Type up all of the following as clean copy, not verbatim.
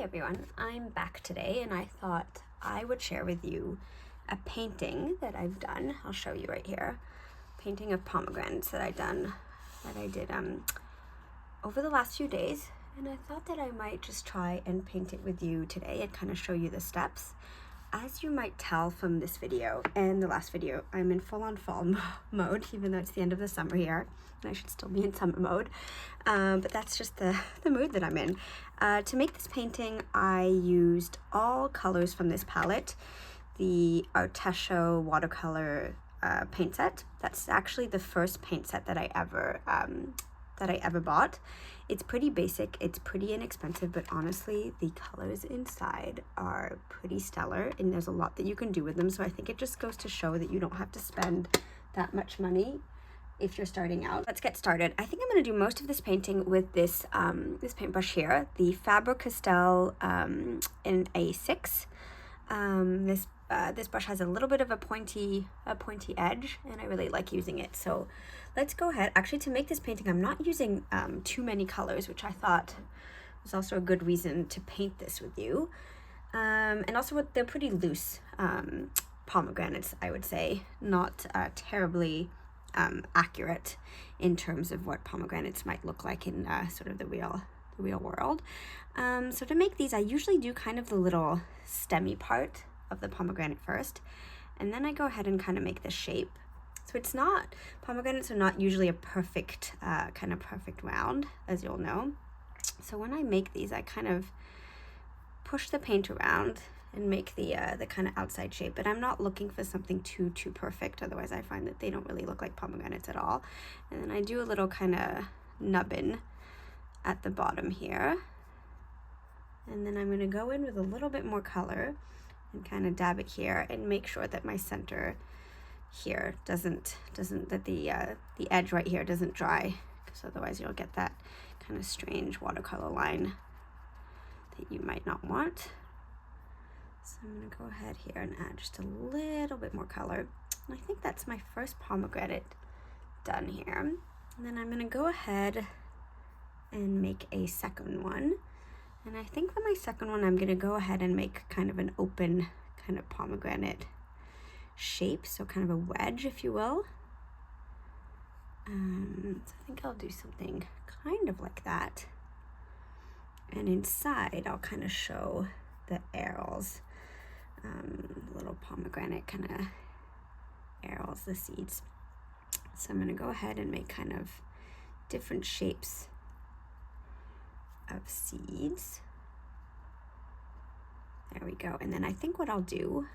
Hi everyone, I'm back today and I thought I would share with you a painting that I've done. I'll show you right here. Painting of pomegranates that I did over the last few days, and I thought that I might just try and paint it with you today and kind of show you the steps. As you might tell from this video and the last video, I'm in full-on fall mode, even though it's the end of the summer here, and I should still be in summer mode. But that's just the mood that I'm in. To make this painting, I used all colors from this palette, the Artecho watercolor paint set. That's actually the first paint set that I ever bought. It's pretty basic, it's pretty inexpensive, but honestly, the colors inside are pretty stellar, and there's a lot that you can do with them. So I think it just goes to show that you don't have to spend that much money if you're starting out. Let's get started. I think I'm going to do most of this painting with this this paintbrush here, the Faber Castell in A6. This brush has a little bit of a pointy edge, and I really like using it. So let's go ahead. Actually, to make this painting, I'm not using too many colors, which I thought was also a good reason to paint this with you. And also, they're pretty loose pomegranates, I would say, not terribly accurate in terms of what pomegranates might look like in sort of the real world. So to make these, I usually do kind of the little stemmy part of the pomegranate first, and then I go ahead and kind of make the shape. So it's not, pomegranates are not usually a perfect kind of perfect round, as you'll know. So when I make these, I kind of push the paint around and make the kind of outside shape, but I'm not looking for something too perfect, otherwise I find that they don't really look like pomegranates at all. And then I do a little kind of nubbin at the bottom here, and then I'm going to go in with a little bit more color and kind of dab it here and make sure that my center here doesn't that the edge right here doesn't dry, because otherwise you'll get that kind of strange watercolor line that you might not want. So I'm going to go ahead here and add just a little bit more color. And I think that's my first pomegranate done here. And then I'm going to go ahead and make a second one. And I think for my second one, I'm going to go ahead and make kind of an open kind of pomegranate shape. So kind of a wedge, if you will. So I think I'll do something kind of like that. And inside, I'll kind of show the arils, little pomegranate kind of arils, the seeds. So I'm going to go ahead and make kind of different shapes of seeds. There we go. And then I think what I'll do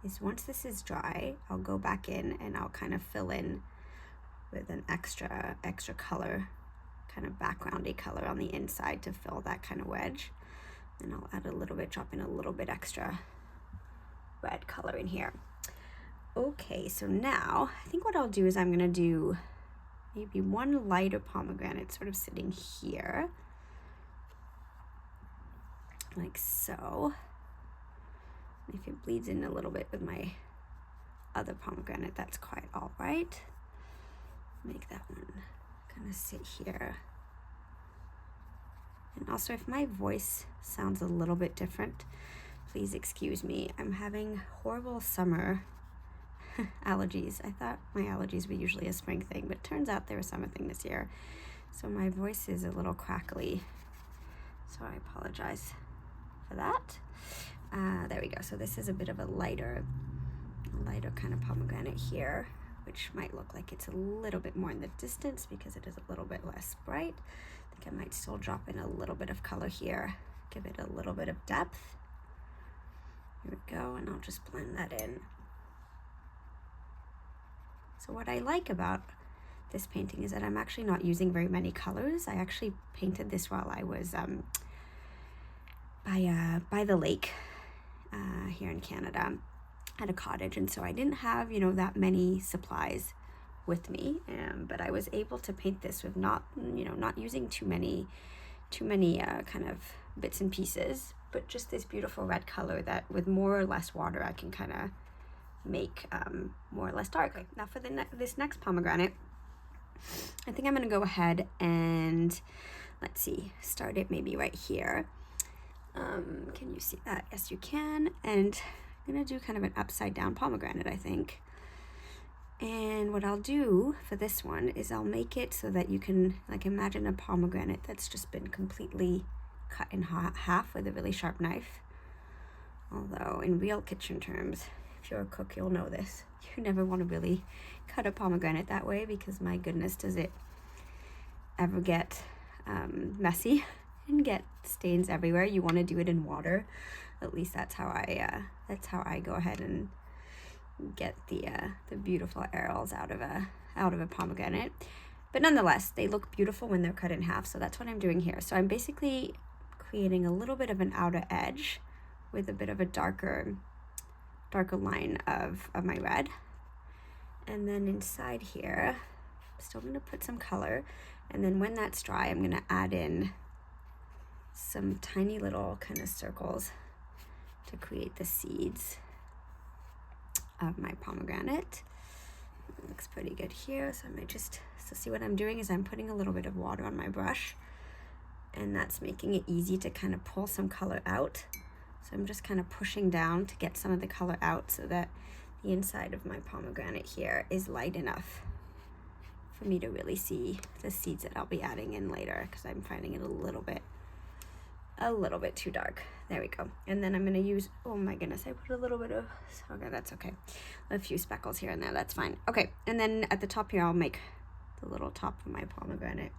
is, once this is dry, I'll go back in and I'll kind of fill in with an extra color, kind of backgroundy color on the inside to fill that kind of wedge. And I'll add a little bit, drop in a little bit extra red color in here. Okay, so now I think what I'll do is I'm gonna do maybe one lighter pomegranate sort of sitting here, like so. If it bleeds in a little bit with my other pomegranate, that's quite all right. Make that one kind of sit here. And also, if my voice sounds a little bit different, please excuse me. I'm having horrible summer allergies. I thought my allergies were usually a spring thing, but it turns out they're a summer thing this year. So my voice is a little crackly. So I apologize for that. There we go. So this is a bit of a lighter kind of pomegranate here, which might look like it's a little bit more in the distance because it is a little bit less bright. I think I might still drop in a little bit of color here, give it a little bit of depth. Here we go, and I'll just blend that in. So what I like about this painting is that I'm actually not using very many colors. I actually painted this while I was by the lake here in Canada at a cottage, and so I didn't have, you know, that many supplies with me, but I was able to paint this with not using too many kind of bits and pieces, but just this beautiful red color that with more or less water I can kind of make more or less dark. Okay. Now for this next pomegranate, I think I'm going to go ahead and, let's see, start it maybe right here. Can you see that? Yes, you can. And I'm gonna do kind of an upside down pomegranate, I think. And what I'll do for this one is I'll make it so that you can like imagine a pomegranate that's just been completely cut in half with a really sharp knife. Although in real kitchen terms, if you're a cook, you'll know this. You never want to really cut a pomegranate that way because my goodness, does it ever get messy and get stains everywhere. You want to do it in water. At least that's how I go ahead and get the beautiful arils out of a pomegranate. But nonetheless, they look beautiful when they're cut in half. So that's what I'm doing here. So I'm basically creating a little bit of an outer edge with a bit of a darker line of my red. And then inside here, I'm still going to put some color. And then when that's dry, I'm going to add in some tiny little kind of circles to create the seeds of my pomegranate. It looks pretty good here. So I might just, so see what I'm doing is I'm putting a little bit of water on my brush, and that's making it easy to kind of pull some color out. So I'm just kind of pushing down to get some of the color out so that the inside of my pomegranate here is light enough for me to really see the seeds that I'll be adding in later, because I'm finding it a little bit too dark. There we go. And then I'm going to use, oh my goodness, I put a little bit of, okay, that's okay. A few speckles here and there, that's fine. Okay, and then at the top here, I'll make the little top of my pomegranate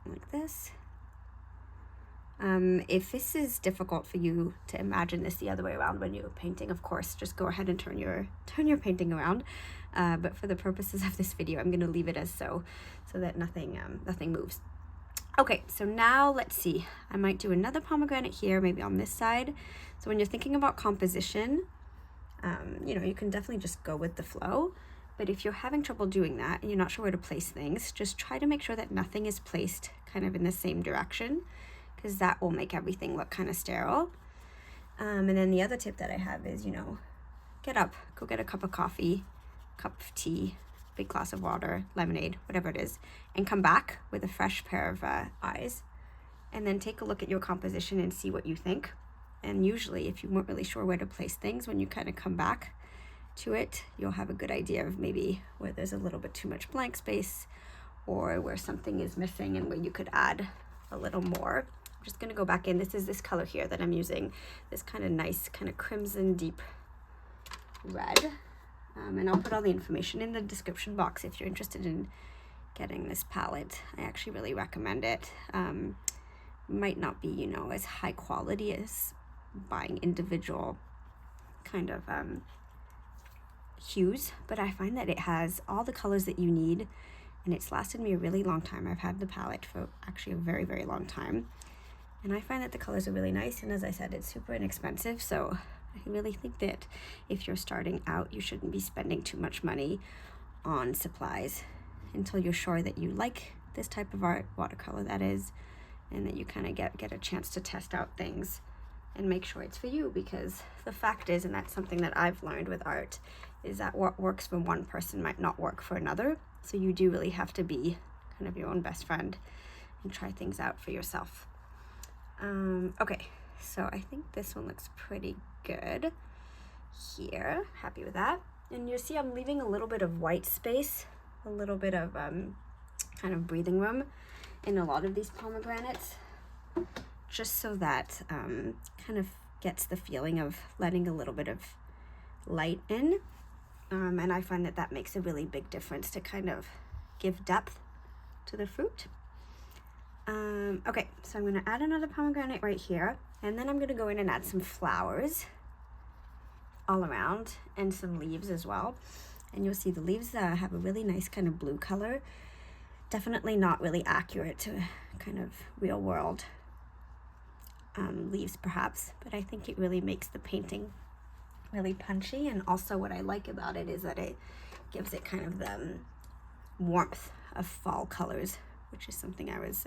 like this. If this is difficult for you to imagine this the other way around when you're painting, of course, just go ahead and turn your painting around. But for the purposes of this video, I'm going to leave it as so that nothing moves. Okay, so now let's see. I might do another pomegranate here, maybe on this side. So when you're thinking about composition, you know, you can definitely just go with the flow. But if you're having trouble doing that and you're not sure where to place things, just try to make sure that nothing is placed kind of in the same direction, because that will make everything look kind of sterile. And then the other tip that I have is, you know, get up, go get a cup of coffee, cup of tea, big glass of water, lemonade, whatever it is, and come back with a fresh pair of eyes, and then take a look at your composition and see what you think. And usually if you weren't really sure where to place things, when you kind of come back to it, you'll have a good idea of maybe where there's a little bit too much blank space, or where something is missing and where you could add a little more. I'm just going to go back in. This is this color here that I'm using, this kind of nice kind of crimson deep red. And I'll put all the information in the description box if you're interested in getting this palette. I actually really recommend it. Might not be, you know, as high quality as buying individual kind of hues, but I find that it has all the colors that you need, and it's lasted me a really long time. I've had the palette for actually a very, very long time, and I find that the colors are really nice, and as I said, it's super inexpensive. So I really think that if you're starting out, you shouldn't be spending too much money on supplies until you're sure that you like this type of art, watercolor that is, and that you kind of get a chance to test out things and make sure it's for you. Because the fact is, and that's something that I've learned with art, is that what works for one person might not work for another. So you do really have to be kind of your own best friend and try things out for yourself. Okay, so I think this one looks pretty good here. Happy with that. And you see I'm leaving a little bit of white space, a little bit of kind of breathing room in a lot of these pomegranates, just so that kind of gets the feeling of letting a little bit of light in. And I find that that makes a really big difference to kind of give depth to the fruit. Okay, so I'm going to add another pomegranate right here, and then I'm going to go in and add some flowers all around and some leaves as well. And you'll see the leaves have a really nice kind of blue color. Definitely not really accurate to kind of real world leaves perhaps, but I think it really makes the painting really punchy. And also what I like about it is that it gives it kind of the warmth of fall colors, which is something I was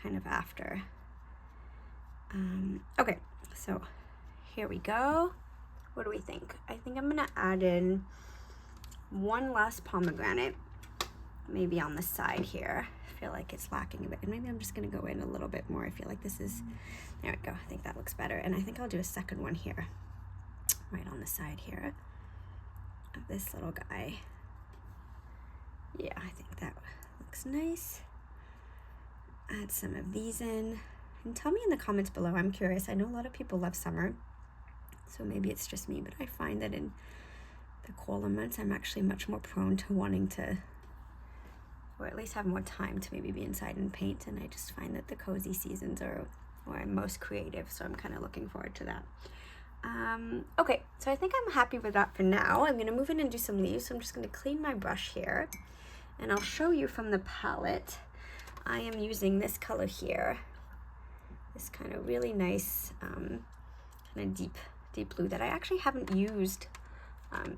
kind of after. Okay, so here we go. What do we think? I think I'm gonna add in one last pomegranate, maybe on the side here. feel like it's lacking a bit. And maybe I'm just gonna go in a little bit more. I feel like this is, there we go. I think that looks better. And I think I'll do a second one here, right on the side here of this little guy. Yeah, I think that looks nice. Add some of these in. And tell me in the comments below, I'm curious. I know a lot of people love summer, so maybe it's just me, but I find that in the cooler months, I'm actually much more prone to wanting to, or at least have more time to maybe be inside and paint. And I just find that the cozy seasons are where I'm most creative, so I'm kind of looking forward to that. Okay, so I think I'm happy with that for now. I'm gonna move in and do some leaves, so I'm just gonna clean my brush here, and I'll show you from the palette. I am using this color here, this kind of really nice, kind of deep blue that I actually haven't used,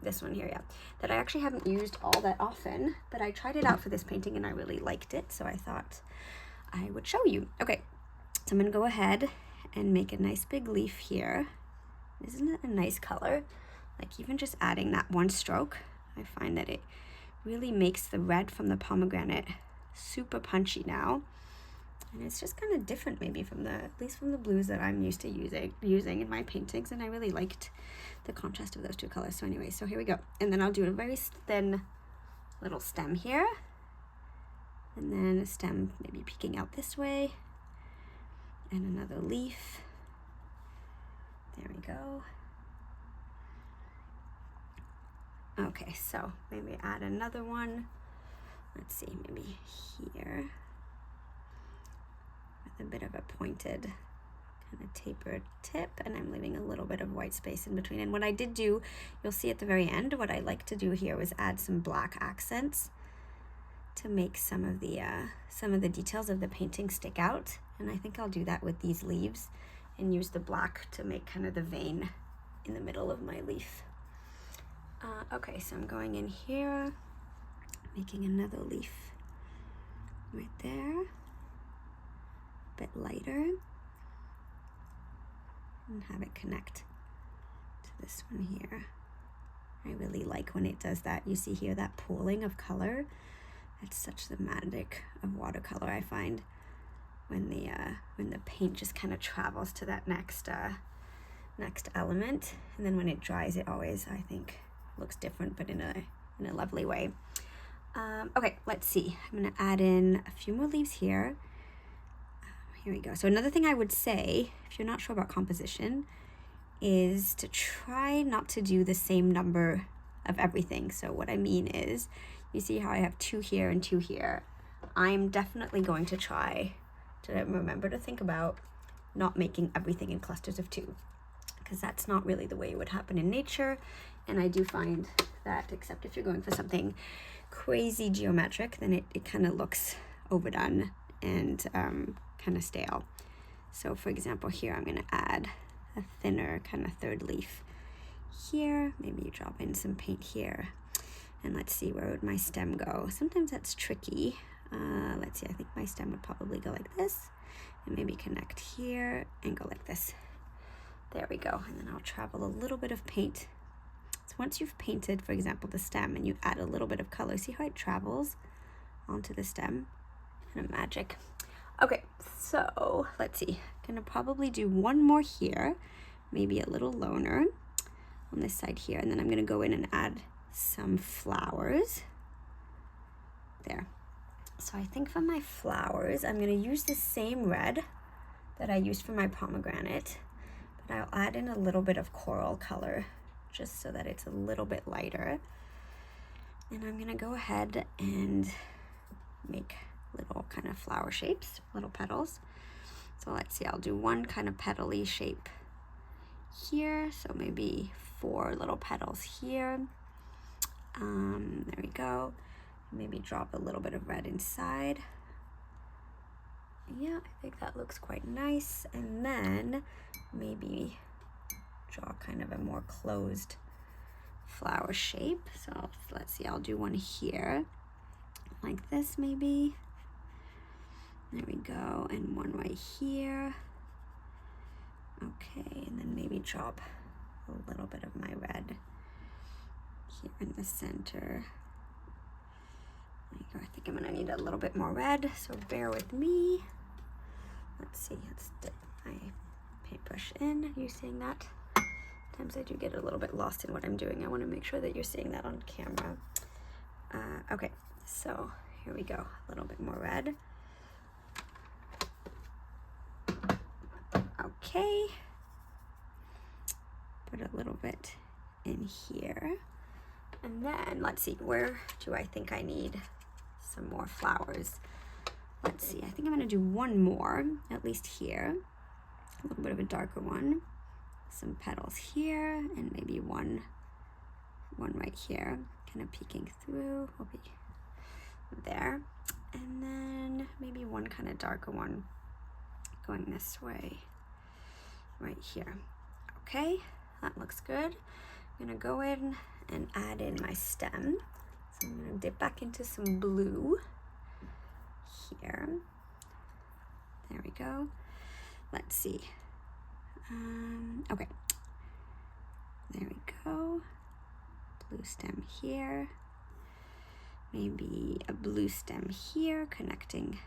this one here, yeah, that I actually haven't used all that often, but I tried it out for this painting and I really liked it, so I thought I would show you. Okay, so I'm gonna go ahead and make a nice big leaf here. Isn't it a nice color? Like even just adding that one stroke, I find that it really makes the red from the pomegranate super punchy now. And it's just kind of different maybe from at least from the blues that I'm used to using in my paintings. And I really liked the contrast of those two colors. So anyway, so here we go. And then I'll do a very thin little stem here. And then a stem maybe peeking out this way. And another leaf. There we go. Okay, so maybe add another one. Let's see, maybe here. With a bit of a pointed, kind of tapered tip, and I'm leaving a little bit of white space in between. And what I did do, you'll see at the very end, what I like to do here was add some black accents to make some of the details of the painting stick out. And I think I'll do that with these leaves and use the black to make kind of the vein in the middle of my leaf. Okay, so I'm going in here, making another leaf right there, a bit lighter, and have it connect to this one here. I really like when it does that. You see here that pooling of color. That's such the magic of watercolor, I find, when the paint just kind of travels to that next element, and then when it dries, it always, I think, looks different, but in a lovely way. Okay, let's see. I'm gonna add in a few more leaves here. Here we go. So another thing I would say, if you're not sure about composition, is to try not to do the same number of everything. So what I mean is, you see how I have 2 here and 2 here. I'm definitely going to try to remember to think about not making everything in clusters of 2, because that's not really the way it would happen in nature. And I do find that, except if you're going for something crazy geometric, then it kind of looks overdone and kind of stale. So for example, here I'm going to add a thinner kind of third leaf here. Maybe you drop in some paint here. And let's see, where would my stem go? Sometimes that's tricky. Let's see, I think my stem would probably go like this, and maybe connect here and go like this. There we go. And then I'll travel a little bit of paint. So once you've painted, for example, the stem, and you add a little bit of color, see how it travels onto the stem? Kind of magic. Okay, so let's see. I'm gonna probably do one more here, maybe a little loner on this side here, and then I'm gonna go in and add some flowers there. So I think for my flowers, I'm gonna use the same red that I used for my pomegranate, but I'll add in a little bit of coral color just so that it's a little bit lighter. And I'm gonna go ahead and make little kind of flower shapes, little petals. So let's see, I'll do one kind of petal-y shape here. So maybe 4 little petals here. There we go. Maybe drop a little bit of red inside. Yeah, I think that looks quite nice. And then maybe draw kind of a more closed flower shape. So let's see, I'll do one here like this maybe. There we go, and one right here. Okay, and then maybe drop a little bit of my red here in the center. There you go. I think I'm gonna need a little bit more red, so bear with me. Let's see, let's dip my paintbrush in. Are you seeing that? Sometimes I do get a little bit lost in what I'm doing. I want to make sure that you're seeing that on camera. Okay, so here we go. A little bit more red. Okay. Put a little bit in here. And then let's see, where do I think I need some more flowers? Let's see, I think I'm gonna do one more, at least here. A little bit of a darker one. Some petals here, and maybe one right here, kind of peeking through, will be there. And then maybe one kind of darker one going this way, right here. Okay, that looks good. I'm gonna go in and add in my stem. So I'm gonna dip back into some blue here. There we go. Let's see. Okay. There we go. Blue stem here. Maybe a blue stem here, connecting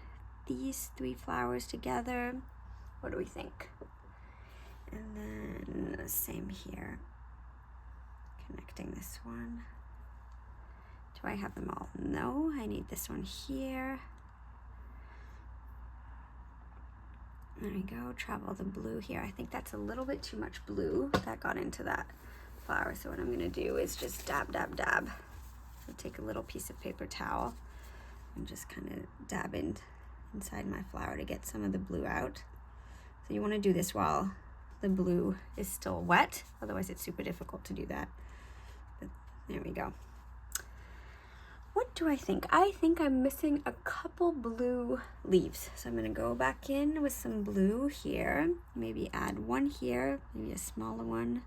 these three flowers together. What do we think? And then the same here. Connecting this one. Do I have them all? No, I need this one here. There we go, travel the blue here. I think that's a little bit too much blue that got into that flower. So what I'm gonna do is just dab, dab, dab. So take a little piece of paper towel and just kind of dab inside my flower to get some of the blue out. So you wanna do this while the blue is still wet, otherwise it's super difficult to do that. But there we go. What do I think? I think I'm missing a couple blue leaves. So I'm gonna go back in with some blue here. Maybe add one here, maybe a smaller one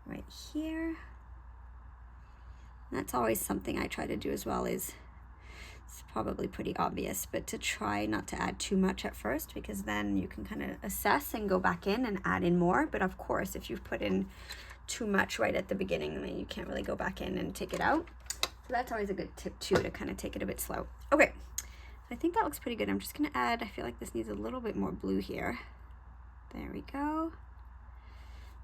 right here. That's always something I try to do as well. It's probably pretty obvious, but to try not to add too much at first, because then you can kind of assess and go back in and add in more. But of course, if you've put in too much right at the beginning, then you can't really go back in and take it out. So that's always a good tip too, to kind of take it a bit slow. Okay, I think that looks pretty good. I'm just gonna add, I feel like this needs a little bit more blue here. There we go.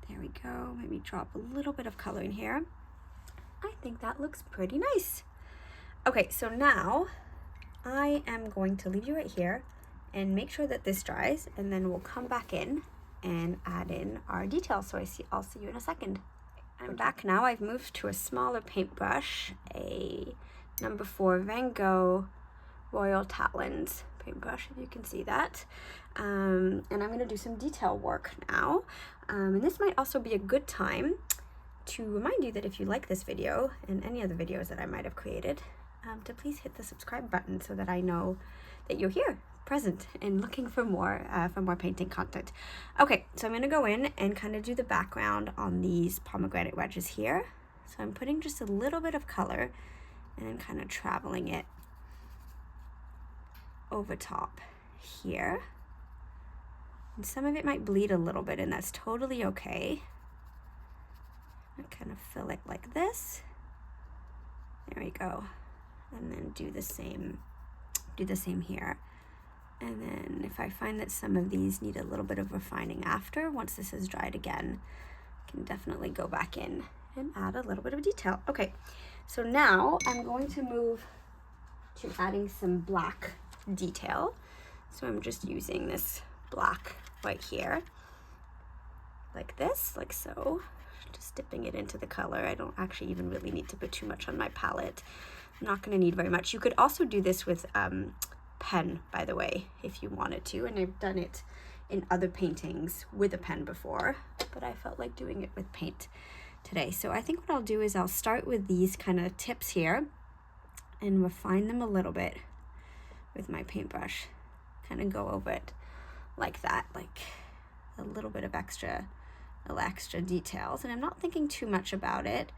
There we go. Maybe drop a little bit of color in here. I think that looks pretty nice. Okay, so now I am going to leave you right here and make sure that this dries, and then we'll come back in and add in our details. So I'll see you in a second. I'm back now. I've moved to a smaller paintbrush, a number 4 Van Gogh Royal Talens paintbrush, if you can see that. And I'm going to do some detail work now. And this might also be a good time to remind you that if you like this video and any other videos that I might have created, to please hit the subscribe button so that I know that you're here, present, and looking for more painting content. Okay, so I'm going to go in and kind of do the background on these pomegranate wedges here. So I'm putting just a little bit of color and then kind of traveling it over top here. And some of it might bleed a little bit, and that's totally okay. I kind of fill it like this. There we go. And then do the same here. And then if I find that some of these need a little bit of refining after, once this is dried again, I can definitely go back in and add a little bit of detail. Okay, so now I'm going to move to adding some black detail. So I'm just using this black right here, like this, like so. Just dipping it into the color. I don't actually even really need to put too much on my palette. I'm not going to need very much. You could also do this with pen, by the way, if you wanted to, and I've done it in other paintings with a pen before, but I felt like doing it with paint today. So I think what I'll do is I'll start with these kind of tips here and refine them a little bit with my paintbrush. Kind of go over it like that, like a little bit of extra details, and I'm not thinking too much about it.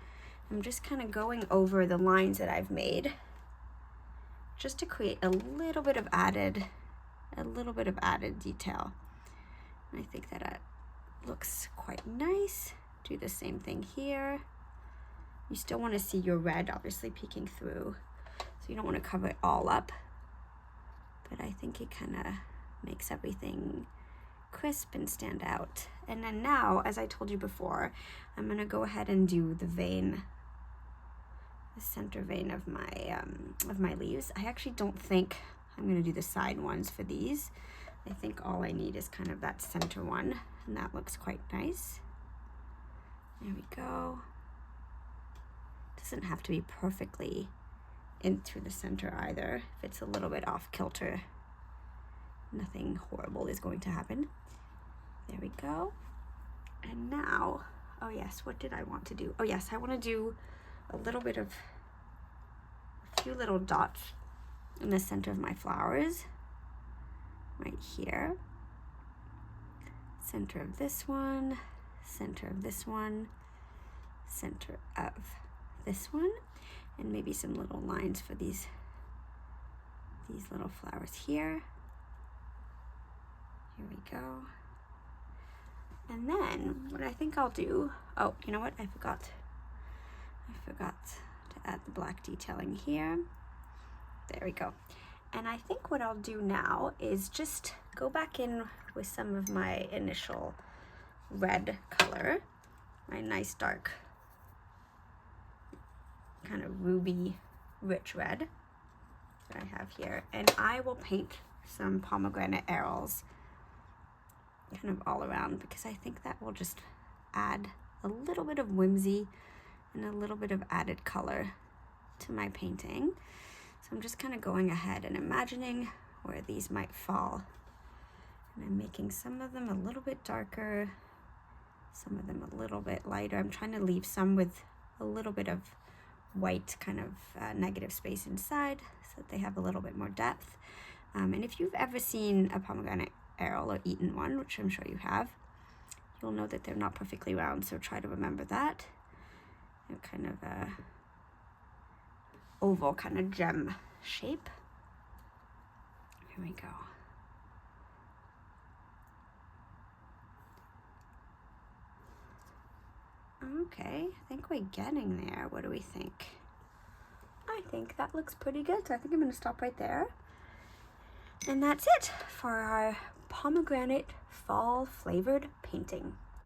I'm just kind of going over the lines that I've made just to create a little bit of added detail. And I think that it looks quite nice. Do the same thing here. You still want to see your red obviously peeking through. So you don't want to cover it all up, but I think it kind of makes everything crisp and stand out. And then now, as I told you before, I'm going to go ahead and do the vein, the center vein of my leaves. I actually don't think I'm going to do the side ones for these. I think all I need is kind of that center one, and that looks quite nice. There we go. Doesn't have to be perfectly in through the center either. If it's a little bit off kilter, nothing horrible is going to happen. There we go. And now, oh yes, what did I want to do? Oh yes, I want to do a little bit of, a few little dots in the center of my flowers, right here. Center of this one, center of this one, center of this one, and maybe some little lines for these little flowers here. Here we go. And then what I think I'll do, oh, you know what? I forgot to add the black detailing here. There we go. And I think what I'll do now is just go back in with some of my initial red color, my nice dark kind of ruby rich red that I have here, and I will paint some pomegranate arils kind of all around, because I think that will just add a little bit of whimsy and a little bit of added color to my painting. So I'm just kind of going ahead and imagining where these might fall, and I'm making some of them a little bit darker, some of them a little bit lighter. I'm trying to leave some with a little bit of white kind of negative space inside so that they have a little bit more depth. And if you've ever seen a pomegranate aril or eaten one, which I'm sure you have, you'll know that they're not perfectly round, so try to remember that. They're kind of a oval kind of gem shape. Here we go. Okay, I think we're getting there. What do we think? I think that looks pretty good, so I think I'm going to stop right there. And that's it for our pomegranate fall flavored painting.